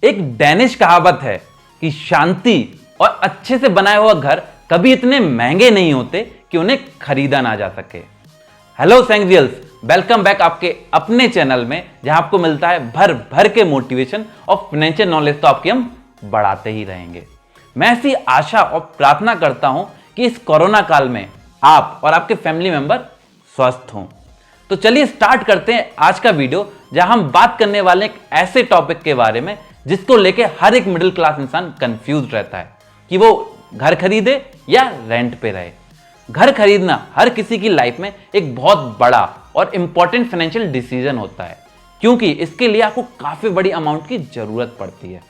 एक डैनिश कहावत है कि शांति और अच्छे से बनाया हुआ घर कभी इतने महंगे नहीं होते कि उन्हें खरीदा ना जा सके। हेलो सेंग्रियल्स, वेलकम बैक आपके अपने चैनल में, जहां आपको मिलता है भर भर के मोटिवेशन और फाइनेंशियल नॉलेज। तो आपकी हम बढ़ाते ही रहेंगे। मैं ऐसी आशा और प्रार्थना करता हूं कि इस कोरोना काल में आप और आपके फैमिली मेंबर स्वस्थ हों। तो चलिए स्टार्ट करते हैं आज का वीडियो, जहां हम बात करने वाले एक ऐसे टॉपिक के बारे में जिसको लेके हर एक मिडिल क्लास इंसान कंफ्यूज रहता है कि वो घर खरीदे या रेंट पे रहे। घर खरीदना हर किसी की लाइफ में एक बहुत बड़ा और इंपॉर्टेंट फाइनेंशियल डिसीजन होता है, क्योंकि इसके लिए आपको काफी बड़ी अमाउंट की जरूरत पड़ती है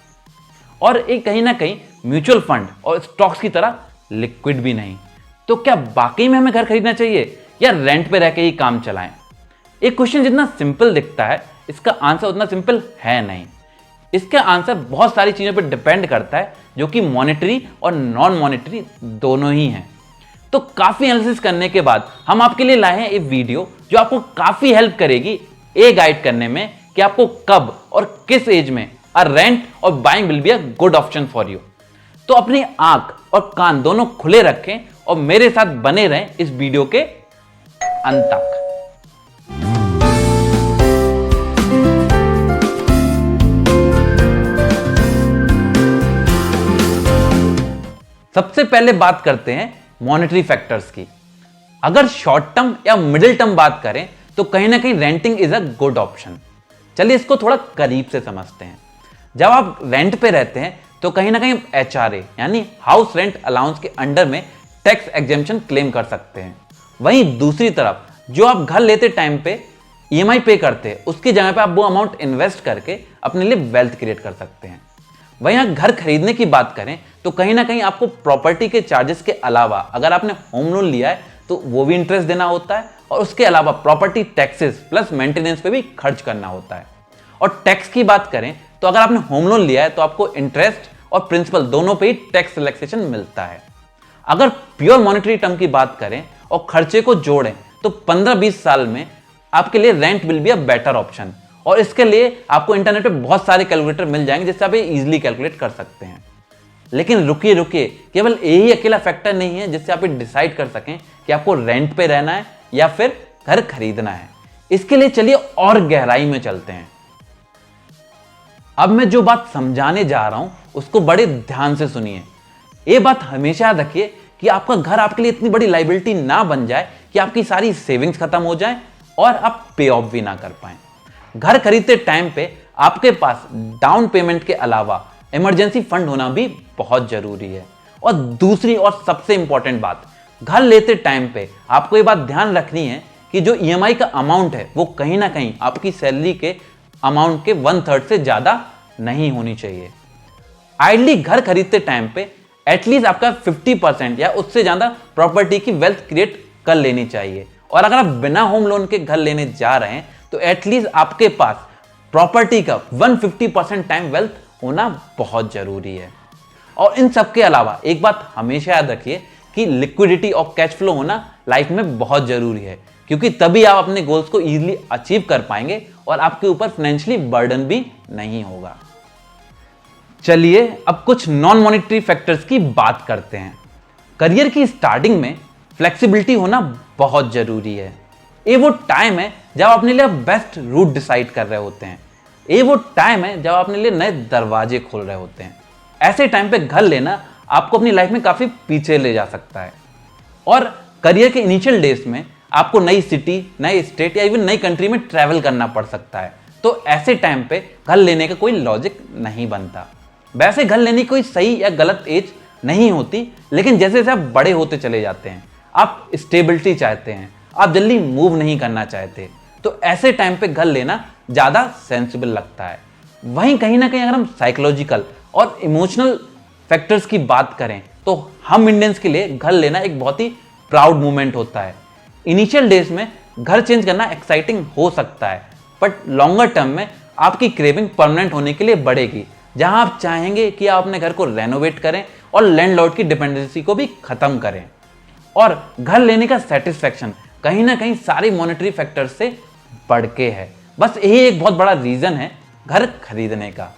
और एक कहीं ना कहीं म्यूचुअल फंड और स्टॉक्स की तरह लिक्विड भी नहीं। तो क्या वाकई में हमें घर खरीदना चाहिए या रेंट पे रह के ही काम चलाएं? एक क्वेश्चन जितना सिंपल दिखता है, इसका आंसर उतना सिंपल है नहीं। इसका आंसर बहुत सारी चीजों पर डिपेंड करता है, जो कि मॉनेटरी और नॉन मॉनेटरी दोनों ही हैं। तो काफी एनालिसिस करने के बाद हम आपके लिए लाए हैं एक वीडियो जो आपको काफी हेल्प करेगी ये गाइड करने में कि आपको कब और किस एज में रेंट और buying will be a good option for you. तो अपनी आंख और कान दोनों खुले रखें और मेरे साथ बने रहें इस वीडियो के अंत तक। सबसे पहले बात करते हैं मॉनेटरी फैक्टर्स की। अगर शॉर्ट टर्म या मिडिल टर्म बात करें तो कहीं ना कहीं renting is a good option. चलिए इसको थोड़ा करीब से समझते हैं। जब आप रेंट पे रहते हैं तो कहीं ना कहीं एचआरए यानी हाउस रेंट अलाउंस के अंडर में टैक्स एग्जेम्पशन क्लेम कर सकते हैं। वहीं दूसरी तरफ जो आप घर लेते टाइम पे ईएमआई पे करते हैं, उसकी जगह पे आप वो अमाउंट इन्वेस्ट करके अपने लिए वेल्थ क्रिएट कर सकते हैं। वहीं अगर घर खरीदने की बात करें तो कहीं ना कहीं आपको प्रॉपर्टी के चार्जेस के अलावा अगर आपने होम लोन लिया है तो वो भी इंटरेस्ट देना होता है, और उसके अलावा प्रॉपर्टी टैक्सेस प्लस मेंटेनेंस पे भी खर्च करना होता है। और टैक्स की बात करें तो अगर आपने होम लोन लिया है तो आपको इंटरेस्ट और प्रिंसिपल दोनों पे ही टैक्स रिलैक्सेशन मिलता है। अगर प्योर मॉनेटरी टर्म की बात करें और खर्चे को जोड़ें तो 15-20 साल में आपके लिए rent will be a better option. और इसके लिए आपको इंटरनेट पे बहुत सारे कैलकुलेटर मिल जाएंगे जिससे आप ये इजीली कैलकुलेट कर सकते हैं। लेकिन रुकिए रुकिए, केवल यही अकेला फैक्टर नहीं है जिससे आप ये डिसाइड कर सकें कि आपको रेंट पे रहना है या फिर घर खरीदना है। इसके लिए चलिए और गहराई में चलते हैं। अब मैं जो बात समझाने जा रहा हूं उसको बड़े ध्यान से सुनिए। ये बात हमेशा याद रखिए कि आपका घर आपके लिए इतनी बड़ी लायबिलिटी ना बन जाए कि आपकी सारी सेविंग्स खत्म हो जाए और आप पे ऑफ भी ना कर पाएं। घर खरीदते टाइम पे आपके पास डाउन पेमेंट के अलावा इमरजेंसी फंड होना भी बहुत जरूरी है। और दूसरी और सबसे इंपॉर्टेंट बात, घर लेते टाइम पे आपको ये बात ध्यान रखनी है कि जो ईएमआई का अमाउंट है वो कहीं ना कहीं आपकी सैलरी के अमाउंट के 1/3 से ज्यादा नहीं होनी चाहिए। आइडली घर खरीदते टाइम पे एटलीस्ट आपका 50% या उससे ज्यादा प्रॉपर्टी की वेल्थ क्रिएट कर लेनी चाहिए। और अगर आप बिना होम लोन के घर लेने जा रहे हैं तो एटलीस्ट आपके पास प्रॉपर्टी का 150% टाइम वेल्थ होना बहुत जरूरी है। और इन सब के अलावा एक बात हमेशा याद रखिए कि लिक्विडिटी और कैश फ्लो होना लाइफ में बहुत जरूरी है, क्योंकि तभी आप अपने गोल्स को इजीली अचीव कर पाएंगे और आपके ऊपर फाइनेंशियली बर्डन भी नहीं होगा। चलिए अब कुछ नॉन मॉनेटरी फैक्टर्स की बात करते हैं। करियर की स्टार्टिंग में फ्लेक्सिबिलिटी होना बहुत जरूरी है। ये वो टाइम है जब आप अपने लिए बेस्ट रूट डिसाइड कर रहे होते हैं। ये वो टाइम है जब आप अपने लिए नए दरवाजे खोल रहे होते हैं। ऐसे टाइम पे घर लेना आपको अपनी लाइफ में काफी पीछे ले जा सकता है। और करियर के इनिशियल डेज में आपको नई सिटी, नए स्टेट या इवन नई कंट्री में ट्रैवल करना पड़ सकता है। तो ऐसे टाइम पे घर लेने का कोई लॉजिक नहीं बनता। वैसे घर लेने की कोई सही या गलत एज नहीं होती, लेकिन जैसे जैसे आप बड़े होते चले जाते हैं, आप स्टेबिलिटी चाहते हैं, आप जल्दी मूव नहीं करना चाहते, तो ऐसे टाइम पे घर लेना ज्यादा सेंसिबल लगता है। वहीं कहीं ना कहीं अगर हम साइकोलॉजिकल और इमोशनल फैक्टर्स की बात करें तो हम इंडियंस के लिए घर लेना एक बहुत ही प्राउड मोमेंट होता है। इनिशियल डेज में घर चेंज करना एक्साइटिंग हो सकता है, बट लॉन्गर टर्म में आपकी क्रेविंग परमानेंट होने के लिए बढ़ेगी, जहां आप चाहेंगे कि आप अपने घर को रेनोवेट करें और लैंडलॉर्ड की डिपेंडेंसी को भी खत्म करें। और घर लेने का सेटिस्फैक्शन कहीं ना कहीं सारी मॉनेटरी फैक्टर्स से बढ़ के है। बस यही एक बहुत बड़ा रीजन है घर खरीदने का।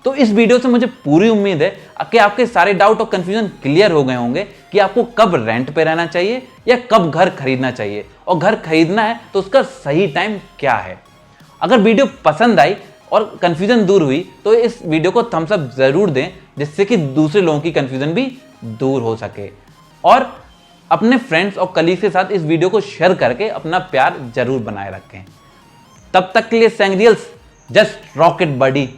तो इस वीडियो से मुझे पूरी उम्मीद है कि आपके सारे डाउट और कंफ्यूजन क्लियर हो गए होंगे कि आपको कब रेंट पे रहना चाहिए या कब घर खरीदना चाहिए, और घर खरीदना है तो उसका सही टाइम क्या है। अगर वीडियो पसंद आई और कंफ्यूजन दूर हुई तो इस वीडियो को थम्स अप जरूर दें, जिससे कि दूसरे लोगों की कंफ्यूजन भी दूर हो सके। और अपने फ्रेंड्स और कलीग के साथ इस वीडियो को शेयर करके अपना प्यार जरूर बनाए रखें। तब तक के लिए सेंग्रियल्स, जस्ट रॉकेट बडी।